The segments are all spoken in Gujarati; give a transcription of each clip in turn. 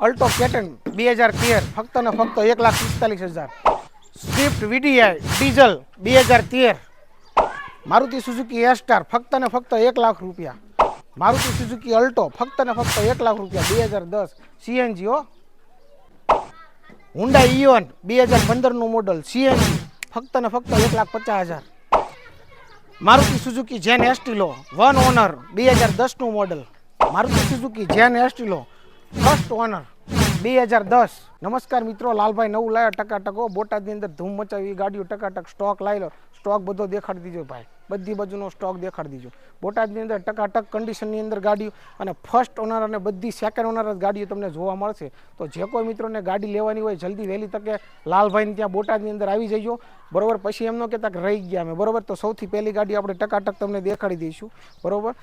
અલ્ટો કેટન 2013 ફક્ત ને ફક્ત 1,45,000. Swift VDI diesel 2013. Maruti Suzuki Astar ફક્ત ને ફક્ત 1 લાખ રૂપિયા. મારુતિ સુઝુકી અલ્ટો ફક્ત ને ફક્ત 1 લાખ રૂપિયા 2010 સીએનજી હો. હુન્ડાઈ ઇઓન 2015નું મોડલ સીએનજી ફક્ત ને ફક્ત 1,50,000. Maruti Suzuki Zen Estilo one owner 2010નું model. Maruti Suzuki Zen Estilo first owner 2010. નમસ્કાર મિત્રો, લાલભાઈ નવું લાવ્યા ટકાટકો. બોટાદની અંદર ધૂમ મચાવી ગાડીઓ ટકાટક સ્ટોક લાવી લો. સ્ટોક બધો દેખાડી દીજો ભાઈ, બધી બાજુનો સ્ટોક દેખાડી દીજો. બોટાદની અંદર ટકાટક કન્ડિશનની અંદર ગાડીઓ અને ફર્સ્ટ ઓનર અને બધી સેકન્ડ ઓનર ગાડીઓ તમને જોવા મળશે. તો જે કોઈ મિત્રોને ગાડી લેવાની હોય જલ્દી વહેલી તકે લાલભાઈને ત્યાં બોટાદની અંદર આવી જઈજો, બરોબર. પછી એમ ન કહેતા કે રહી ગયા અમે, બરોબર. તો સૌથી પહેલી ગાડી આપણે ટકાટક તમને દેખાડી દઈશું, બરોબર.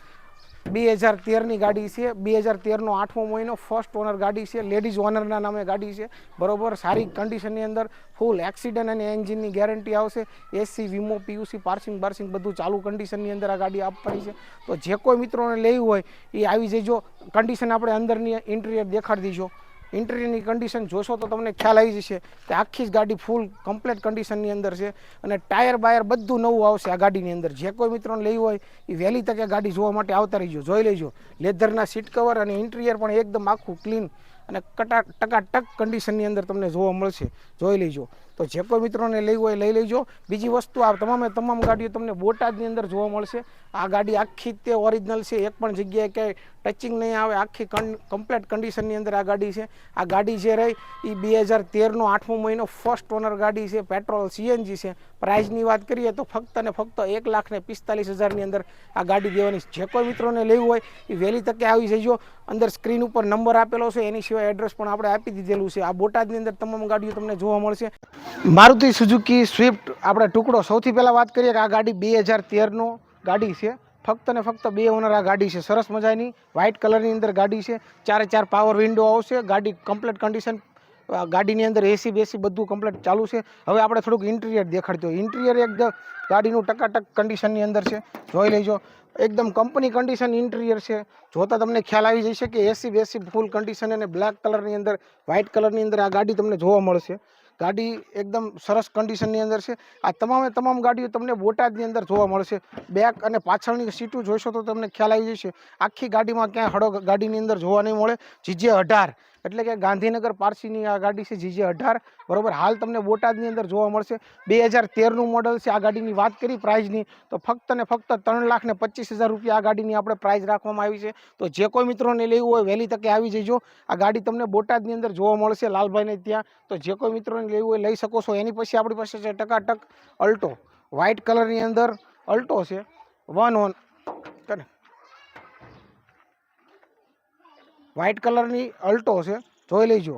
2013ની ગાડી છે. 2013નો 8મો મહિનો, ફર્સ્ટ ઓનર ગાડી છે, લેડીઝ ઓનરના નામે ગાડી છે, બરોબર. સારી કન્ડિશનની અંદર ફૂલ એક્સિડન્ટ અને એન્જિનની ગેરંટી આવશે. એસી વીમો પીયુસી પાર્સિંગ બાર્સિંગ બધું ચાલુ કન્ડિશનની અંદર આ ગાડી આપવાની છે. તો જે કોઈ મિત્રોને લેવી હોય એ આવી જજો. કન્ડિશન આપણે અંદરની ઇન્ટિરિયર દેખાડી દીજો. ઇન્ટિરિયરની કન્ડિશન જોશો તો તમને ખ્યાલ આવી જશે કે આખી જ ગાડી ફૂલ કમ્પ્લીટ કન્ડિશનની અંદર છે અને ટાયર બાયર બધું નવું આવશે આ ગાડીની અંદર. જે કોઈ મિત્રોને લેવી હોય એ વહેલી તકે ગાડી જોવા માટે આવતા રહીજો, જોઈ લેજો. લેધરના સીટ કવર અને ઇન્ટિરિયર પણ એકદમ આખું ક્લીન અને ટકાટક કન્ડિશનની અંદર તમને જોવા મળશે, જોઈ લેજો. તો જે કોઈ મિત્રોને લેવી હોય લઈ લેજો. બીજી વસ્તુ, આ તમામ ગાડીઓ તમને બોટાદની અંદર જોવા મળશે. આ ગાડી આખી તે ઓરિજિનલ છે, એક પણ જગ્યાએ ક્યાંય ટચિંગ નહીં આવે, આખી કમ્પ્લીટ કન્ડિશનની અંદર આ ગાડી છે. આ ગાડી જે રહી એ 2013નો 8મો મહિનો, ફર્સ્ટ ઓનર ગાડી છે, પેટ્રોલ સીએનજી છે. પ્રાઇઝની વાત કરીએ તો ફક્ત ને ફક્ત 1,45,000ની અંદર આ ગાડી દેવાની છે. જે કોઈ મિત્રોને લેવું હોય એ વહેલી તકે આવી જજો. અંદર સ્ક્રીન ઉપર નંબર આપેલો છે, એની સિવાય એડ્રેસ પણ આપણે આપી દીધેલું છે. આ બોટાદની અંદર તમામ ગાડીઓ તમને જોવા મળશે. મારુતિ સુઝુકી સ્વિફ્ટ આપણે ટુકડો, સૌથી પહેલાં વાત કરીએ કે આ ગાડી 2013નો ગાડી છે. ફક્ત ને ફક્ત 2 ઓનર આ ગાડી છે. સરસ મજાની વ્હાઇટ કલરની અંદર ગાડી છે. 4 પાવર વિન્ડો આવશે. ગાડી કમ્પ્લીટ કન્ડિશન, ગાડીની અંદર એસી બેસી બધું કમ્પ્લીટ ચાલુ છે. હવે આપણે થોડુંક ઇન્ટિરિયર દેખાડતો હોય. ઇન્ટિરિયર એકદમ ગાડીનું ટકાટક કન્ડિશનની અંદર છે, જોઈ લેજો. એકદમ કંપની કન્ડિશન ઇન્ટિરિયર છે. જોતાં તમને ખ્યાલ આવી જશે કે એસી બેસી ફૂલ કન્ડિશન અને બ્લેક કલરની અંદર, વ્હાઇટ કલરની અંદર આ ગાડી તમને જોવા મળશે. ગાડી એકદમ સરસ કન્ડિશનની અંદર છે. આ તમામ ગાડીઓ તમને બોટાદની અંદર જોવા મળશે. બેક અને પાછળની સીટો જોઈશો તો તમને ખ્યાલ આવી જશે. આખી ગાડીમાં ક્યાંય હળો ગાડીની અંદર જોવા નહીં મળે. જીજે 18 એટલે કે ગાંધીનગર પારસીની આ ગાડી છે, જીજે 18, બરોબર. હાલ તમને બોટાદની અંદર જોવા મળશે. 2013નું મોડલ છે. આ ગાડીની વાત કરી પ્રાઇઝની તો ફક્ત ને ફક્ત 3,25,000 રૂપિયા આ ગાડીની આપણે પ્રાઇઝ રાખવામાં આવી છે. તો જે કોઈ મિત્રોને લેવું હોય વહેલી તકે આવી જજો. આ ગાડી તમને બોટાદની અંદર જોવા મળશે લાલભાઈને ત્યાં. તો જે કોઈ મિત્રોને લેવું હોય લઈ શકો છો. એની પછી આપણી પાસે છે ટકાટક અલ્ટો, વ્હાઇટ કલરની અંદર અલ્ટો છે, વન ઓન વ્હાઇટ કલરની અલ્ટો છે, જોઈ લેજો.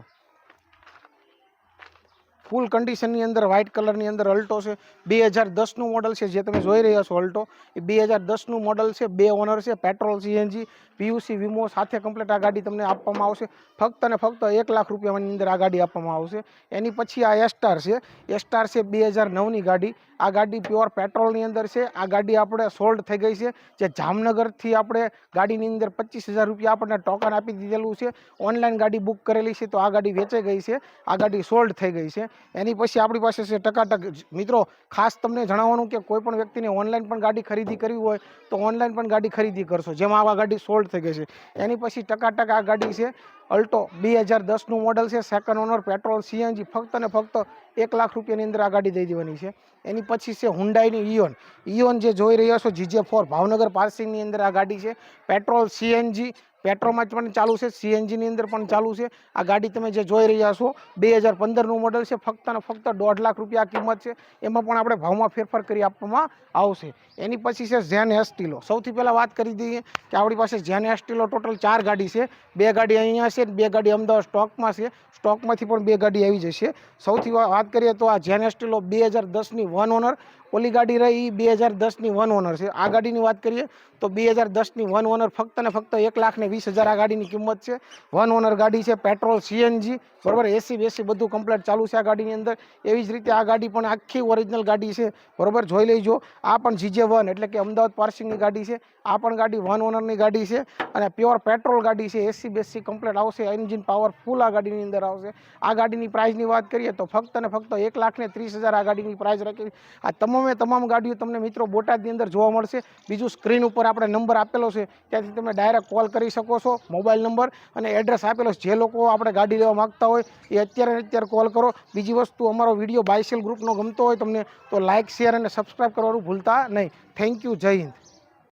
ફૂલ કન્ડિશનની અંદર વ્હાઇટ કલરની અંદર અલ્ટો છે. 2010નું મોડલ છે. જે તમે જોઈ રહ્યા છો અલ્ટો એ 2010નું મોડલ છે. 2 ઓનર છે, પેટ્રોલ સીએનજી પીયુસી વીમો સાથે કમ્પ્લીટ આ ગાડી તમને આપવામાં આવશે. ફક્ત ને ફક્ત 1 લાખ રૂપિયાની અંદર આ ગાડી આપવામાં આવશે. એની પછી આ એસ્ટાર છે. એસ્ટાર છે 2009ની ગાડી. આ ગાડી પ્યોર પેટ્રોલની અંદર છે. આ ગાડી આપણે સોલ્ડ થઈ ગઈ છે. જે જામનગરથી આપણે ગાડીની અંદર 25,000 રૂપિયા આપણને ટોકન આપી દીધેલું છે. ઓનલાઈન ગાડી બુક કરેલી છે તો આ ગાડી વેચાઈ ગઈ છે. આ ગાડી સોલ્ડ થઈ ગઈ છે. એની પછી આપણી પાસે છે ટકાટક. મિત્રો ખાસ તમને જણાવવાનું કે કોઈ પણ વ્યક્તિને ઓનલાઈન પણ ગાડી ખરીદી કરવી હોય તો ઓનલાઈન પણ ગાડી ખરીદી કરશો, જેમાં આ ગાડી સોલ્ડ થઈ ગઈ છે. એની પછી ટકાટક આ ગાડી છે અલ્ટો, 2010નું મોડલ છે, સેકન્ડ ઓનર, પેટ્રોલ સીએનજી. ફક્ત ને ફક્ત 1 લાખ રૂપિયાની અંદર આ ગાડી દઈ દેવાની છે. એની પછી છે હુન્ડાઈની ઇઓન. ઇઓન જે જોઈ રહ્યા છો જીજે 4 ભાવનગર પાર્સિંગની અંદર આ ગાડી છે. પેટ્રોલ સીએનજી, પેટ્રોલમાં પણ ચાલુ છે, સીએનજીની અંદર પણ ચાલુ છે. આ ગાડી તમે જે જોઈ રહ્યા છો 2015નું મોડલ છે. ફક્ત ને ફક્ત 1.5 લાખ રૂપિયા કિંમત છે. એમાં પણ આપણે ભાવમાં ફેરફાર કરી આપવામાં આવશે. એની પછી છે જેન એસ્ટિલો. સૌથી પહેલાં વાત કરી દઈએ કે આપણી પાસે જેન એસ્ટિલો ટોટલ 4 ગાડી છે. 2 ગાડી અહીંયા છે, 2 ગાડી અમદાવાદ સ્ટોકમાં છે. સ્ટોકમાંથી પણ 2 ગાડી આવી જશે. સૌથી વાત કરીએ તો આ જેન એસ્ટિલો 2010ની વન ઓનર, ઓલી ગાડી રહી એ 2010ની 1 ઓનર છે. આ ગાડીની વાત કરીએ તો 2010ની 1 ઓનર ફક્ત ને ફક્ત 1,20,000 આ ગાડીની કિંમત છે. 1 ઓનર ગાડી છે, પેટ્રોલ સીએનજી, બરાબર, એસી બેસી બધું કમ્પ્લીટ ચાલુ છે આ ગાડીની અંદર. એવી જ રીતે આ ગાડી પણ આખી ઓરિજિનલ ગાડી છે, બરાબર, જોઈ લેજો. આ પણ GJ1 એટલે કે અમદાવાદ પાર્સિંગની ગાડી છે. આ પણ ગાડી 1 ઓનરની ગાડી છે અને પ્યોર પેટ્રોલ ગાડી છે. એસી બેસી કમ્પ્લીટ આવશે, એન્જિન પાવર ફૂલ આ ગાડીની અંદર આવશે. આ ગાડીની પ્રાઇસની વાત કરીએ તો ફક્ત ને ફક્ત 1,30,000 આ ગાડીની પ્રાઇસ રાખી. આ તમામ ગાડીઓ તમને મિત્રો બોટાદની અંદર જોવા મળશે. બીજું સ્ક્રીન ઉપર આપણે નંબર આપેલો છે, ત્યાંથી તમે ડાયરેક્ટ કોલ કરી શકો છો, મોબાઈલ નંબર અને એડ્રેસ આપેલો છે. જે લોકો આપણે ગાડી લેવા માગતા હોય એ અત્યારે કોલ કરો. બીજી વસ્તુ, અમારો વિડીયો બાયસેલ ગ્રુપનો ગમતો હોય તમને તો લાઇક, શેર અને સબસ્ક્રાઈબ કરવાનું ભૂલતા નહીં. Thank you. જય હિન્દ.